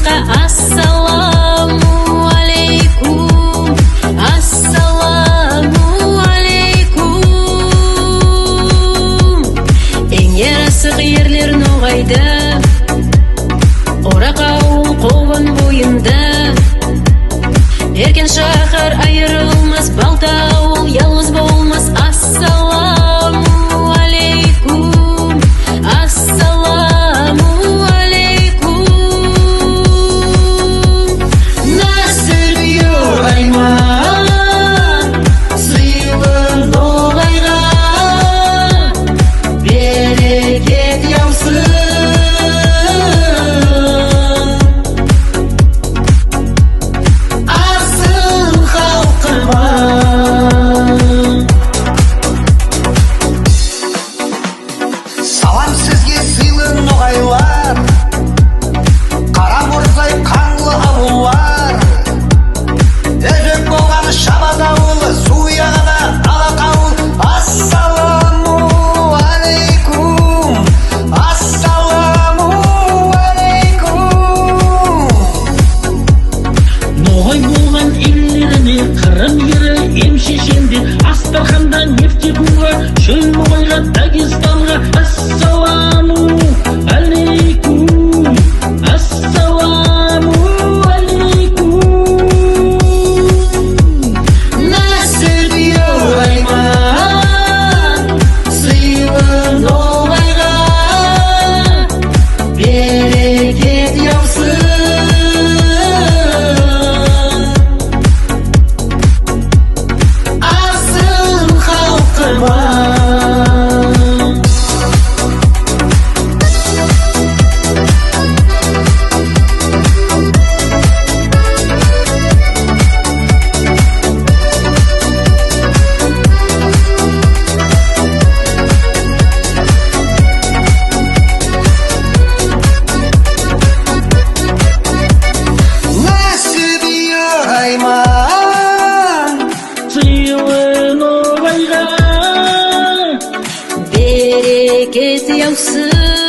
баршаңызға ассалаумағалейкум, ассалаумағалейкум. Ең ерасық ерлер ноғайды, Орақ ауыл қоған бойында. Еркен шақыр айырылмас, балта ауыл ялғыз болмас. Ассалаумағалейкум, ассалаумағалейкум. Насыр Айман, сыйлы ноғайға, берекет яусын. Салам сізге сыйлы ноғайлар, қара борсай қаңлы ауыллар. Өзек болған шабат ауылы, суяғана алақауыл. Ассаламуалейкум, ассаламуалейкум. Ноғай болған елдеріне қырым ері емшешенде, Астраханда Нефтекумға, шөл ноғайға, Дагестанға. Ассаламу алейкум, ассаламу алейкум. Насыр Айман, сыйлы ноғайға, берекет яусын. Асыл халқыма. Айман, Сыйлы ноғайға, Берекет яусын.